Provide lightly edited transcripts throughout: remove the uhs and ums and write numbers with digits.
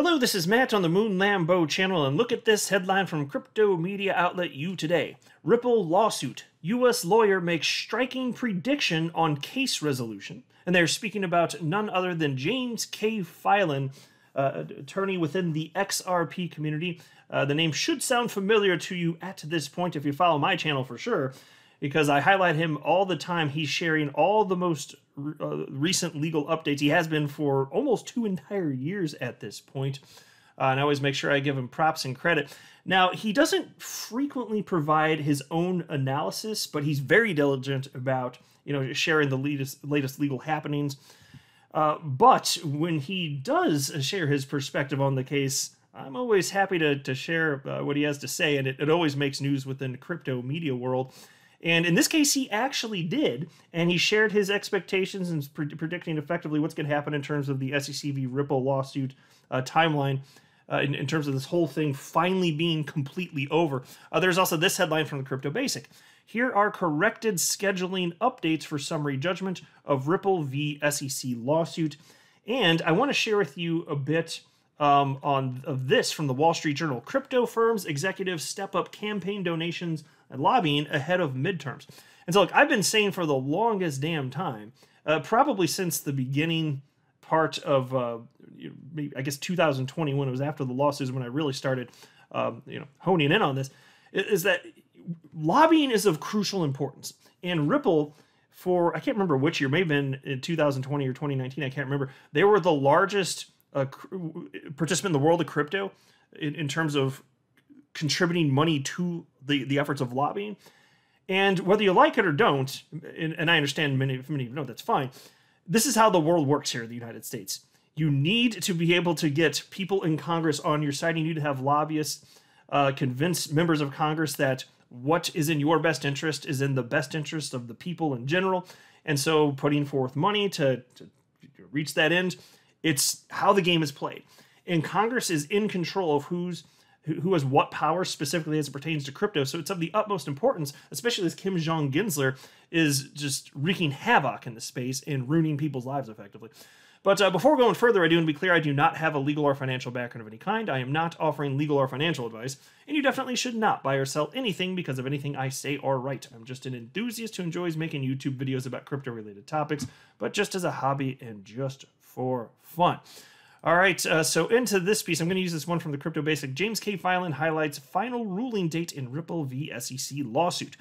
Hello, this is Matt on the Moon Lambo channel, and look at this headline from crypto media outlet U Today. Ripple lawsuit. U.S. lawyer makes striking prediction on case resolution. And they're speaking about none other than James K. Filan, attorney within the XRP community. The name should sound familiar to you at this point if you follow my channel for sure, because I highlight him all the time. He's sharing all the most recent legal updates. He has been for almost 2 entire years at this point. And I always make sure I give him props and credit. Now, he doesn't frequently provide his own analysis, but he's very diligent about, sharing the latest legal happenings. But when he does share his perspective on the case, I'm always happy to share what he has to say, and it always makes news within the crypto media world. And in this case, he actually did, and he shared his expectations and predicting effectively what's going to happen in terms of the SEC v. Ripple lawsuit timeline, in terms of this whole thing finally being completely over. There's also this headline from the Crypto Basic. Here are corrected scheduling updates for summary judgment of Ripple v. SEC lawsuit. And I want to share with you a bit of this from the Wall Street Journal. Crypto firms, executives step up campaign donations and lobbying ahead of midterms. And so, look, I've been saying for the longest damn time, probably since the beginning part of, I guess 2020, when it was after the lawsuits, when I really started, honing in on this, is that lobbying is of crucial importance. And Ripple, for, I can't remember which year, maybe in 2020 or 2019, I can't remember, they were the largest participant in the world of crypto in terms of contributing money to the efforts of lobbying. And whether you like it or don't, and I understand many of you know that's fine, this is how the world works here in the United States. You need to be able to get people in Congress on your side. You need to have lobbyists convince members of Congress that what is in your best interest is in the best interest of the people in general. And so putting forth money to reach that end, it's how the game is played. And Congress is in control of who has what power specifically as it pertains to crypto. So it's of the utmost importance, especially as Kim Jong-Ginsler is just wreaking havoc in the space and ruining people's lives effectively. But before going further, I do want to be clear, I do not have a legal or financial background of any kind. I am not offering legal or financial advice, and you definitely should not buy or sell anything because of anything I say or write. I'm just an enthusiast who enjoys making YouTube videos about crypto-related topics, but just as a hobby and just for fun. All right, so into this piece, I'm going to use this one from the Crypto Basic. James K. Filan highlights final ruling date in Ripple v. SEC lawsuit.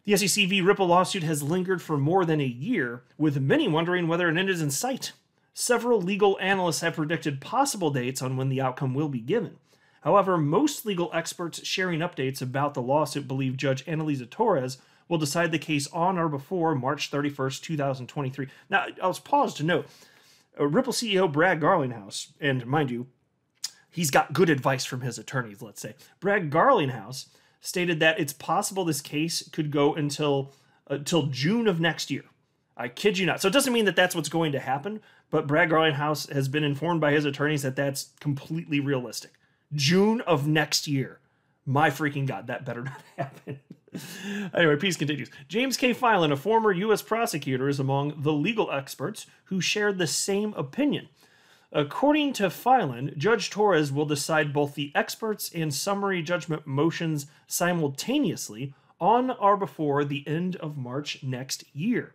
The SEC v. Ripple lawsuit has lingered for more than a year, with many wondering whether an end is in sight. Several legal analysts have predicted possible dates on when the outcome will be given. However, most legal experts sharing updates about the lawsuit believe Judge Annalisa Torres will decide the case on or before March 31st, 2023. Now, I'll pause to note, Ripple CEO Brad Garlinghouse, and mind you, he's got good advice from his attorneys, let's say. Brad Garlinghouse stated that it's possible this case could go until June of next year. I kid you not. So it doesn't mean that that's what's going to happen, but Brad Garlinghouse has been informed by his attorneys that that's completely realistic. June of next year. My freaking God, that better not happen. Anyway, piece continues. James K. Filan, a former U.S. prosecutor, is among the legal experts who shared the same opinion. According to Filan, Judge Torres will decide both the experts and summary judgment motions simultaneously on or before the end of March next year.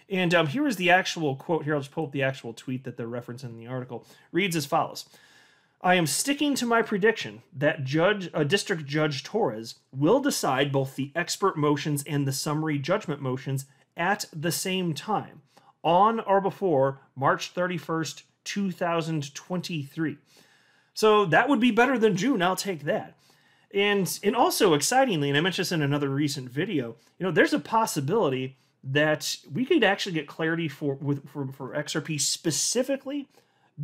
And here is the actual quote. Here, I'll just pull up the actual tweet that they're referencing in the article. Reads as follows. I am sticking to my prediction that District Judge Torres will decide both the expert motions and the summary judgment motions at the same time, on or before March 31st, 2023. So that would be better than June. I'll take that. And also excitingly, and I mentioned this in another recent video, there's a possibility that we could actually get clarity for XRP specifically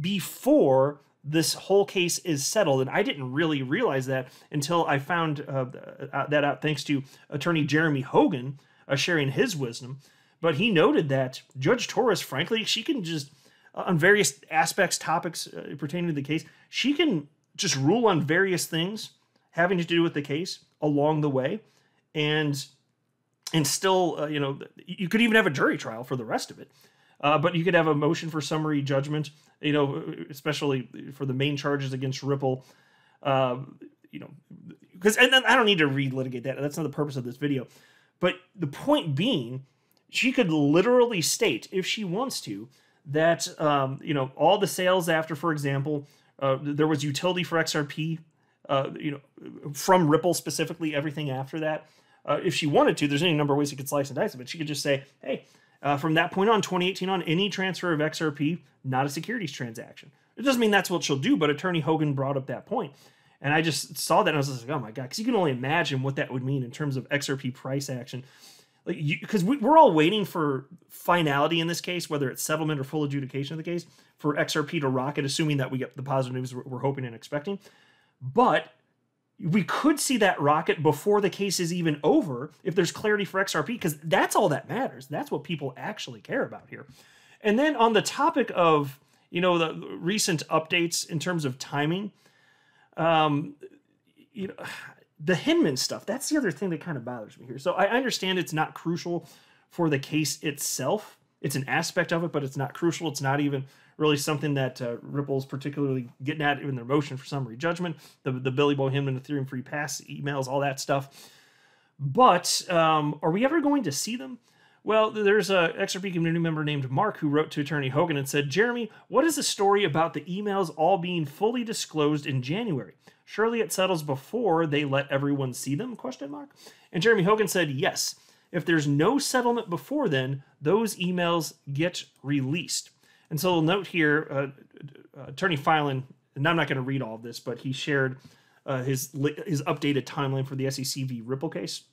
before this whole case is settled. And I didn't really realize that until I found that out thanks to attorney Jeremy Hogan sharing his wisdom. But he noted that Judge Torres, frankly, she can just, on various aspects, topics pertaining to the case, she can just rule on various things having to do with the case along the way. And still, you could even have a jury trial for the rest of it. But you could have a motion for summary judgment, especially for the main charges against Ripple. Because and I don't need to relitigate that. That's not the purpose of this video. But the point being, she could literally state, if she wants to, that all the sales after, for example, there was utility for XRP, from Ripple specifically, everything after that. If she wanted to, there's any number of ways you could slice and dice it, but she could just say, hey, from that point on, 2018 on, any transfer of XRP, not a securities transaction. It doesn't mean that's what she'll do, but Attorney Hogan brought up that point. And I just saw that and I was just like, oh my God, because you can only imagine what that would mean in terms of XRP price action. Because we're all waiting for finality in this case, whether it's settlement or full adjudication of the case, for XRP to rocket, assuming that we get the positive news we're hoping and expecting. But we could see that rocket before the case is even over if there's clarity for XRP, because that's all that matters. That's what people actually care about here. And then on the topic of, the recent updates in terms of timing, the Hinman stuff, that's the other thing that kind of bothers me here. So I understand it's not crucial for the case itself. It's an aspect of it, but it's not crucial. It's not even really something that Ripple's particularly getting at in their motion for summary judgment, the Billy Bo Hinman Ethereum Free Pass emails, all that stuff. But are we ever going to see them? Well, there's a XRP community member named Mark who wrote to Attorney Hogan and said, Jeremy, what is the story about the emails all being fully disclosed in January? Surely it settles before they let everyone see them? ? And Jeremy Hogan said, yes. If there's no settlement before then, those emails get released. And so we'll note here, Attorney Filan, and I'm not going to read all of this, but he shared his updated timeline for the SEC v. Ripple case.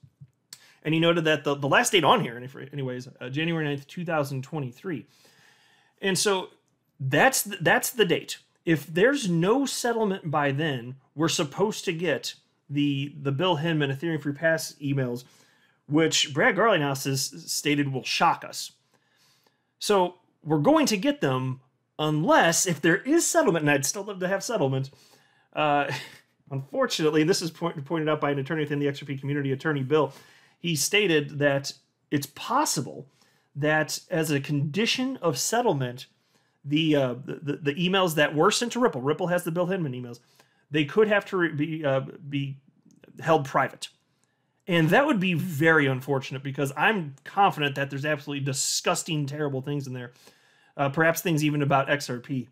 And he noted that the last date on here, anyways, January 9th, 2023. And so that's the date. If there's no settlement by then, we're supposed to get the Bill Hinman Ethereum Free Pass emails, which Brad Garlinghouse has stated will shock us. So we're going to get them unless, if there is settlement, and I'd still love to have settlement, unfortunately, this is pointed out by an attorney within the XRP community, Attorney Bill. He stated that it's possible that as a condition of settlement, the emails that were sent to Ripple has the Bill Hinman emails, they could have to be held private. And that would be very unfortunate, because I'm confident that there's absolutely disgusting, terrible things in there. Perhaps things even about XRP.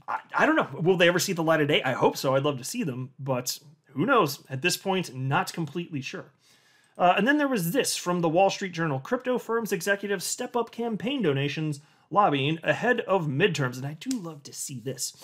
I don't know. Will they ever see the light of day? I hope so. I'd love to see them, but who knows? At this point, not completely sure. And then there was this from the Wall Street Journal. Crypto firms executives step up campaign donations, lobbying ahead of midterms. And I do love to see this.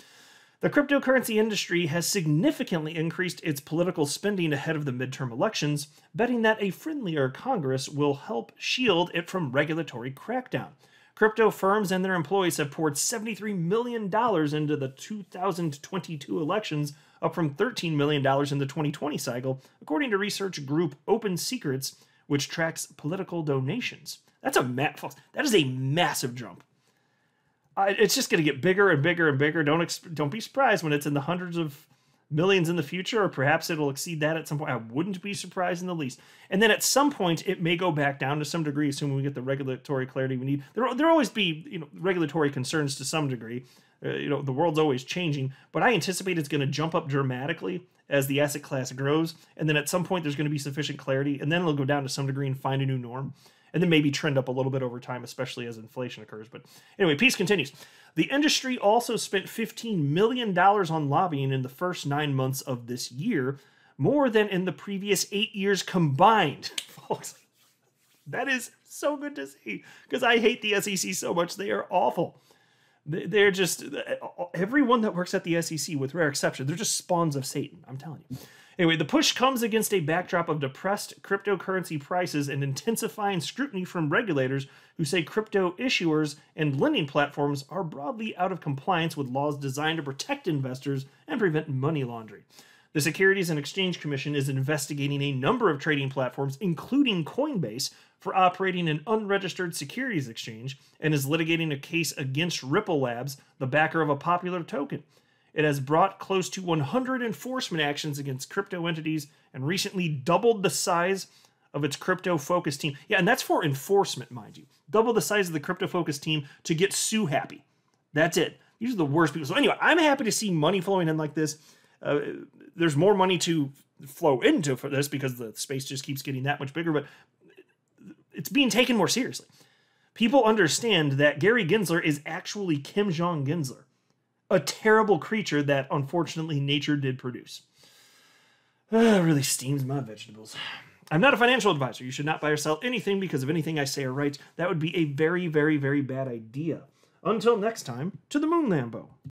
The cryptocurrency industry has significantly increased its political spending ahead of the midterm elections, betting that a friendlier Congress will help shield it from regulatory crackdown. Crypto firms and their employees have poured $73 million into the 2022 elections, up from $13 million in the 2020 cycle, according to research group Open Secrets, which tracks political donations. That is a massive jump. It's just going to get bigger and bigger and bigger. Don't be surprised when it's in the hundreds of millions in the future, or perhaps it'll exceed that at some point. I wouldn't be surprised in the least. And then at some point, it may go back down to some degree, assuming we get the regulatory clarity we need. There'll always be, regulatory concerns to some degree. The world's always changing, but I anticipate it's going to jump up dramatically as the asset class grows. And then at some point, there's going to be sufficient clarity, and then it'll go down to some degree and find a new norm. And then maybe trend up a little bit over time, especially as inflation occurs. But anyway, piece continues. The industry also spent $15 million on lobbying in the first 9 months of this year, more than in the previous 8 years combined. Folks, that is so good to see, because I hate the SEC so much. They are awful. They're just, everyone that works at the SEC, with rare exception, they're just spawns of Satan, I'm telling you. Anyway, the push comes against a backdrop of depressed cryptocurrency prices and intensifying scrutiny from regulators who say crypto issuers and lending platforms are broadly out of compliance with laws designed to protect investors and prevent money laundering. The Securities and Exchange Commission is investigating a number of trading platforms, including Coinbase, for operating an unregistered securities exchange, and is litigating a case against Ripple Labs, the backer of a popular token. It has brought close to 100 enforcement actions against crypto entities and recently doubled the size of its crypto-focused team. Yeah, and that's for enforcement, mind you. Double the size of the crypto-focused team to get Sue happy. That's it. These are the worst people. So anyway, I'm happy to see money flowing in like this. There's more money to flow into for this because the space just keeps getting that much bigger, but it's being taken more seriously. People understand that Gary Gensler is actually Kim Jong-Gensler, a terrible creature that unfortunately nature did produce. Really steams my vegetables. I'm not a financial advisor. You should not buy or sell anything because of anything I say or write. That would be a very, very, very bad idea. Until next time, to the moon, Lambo.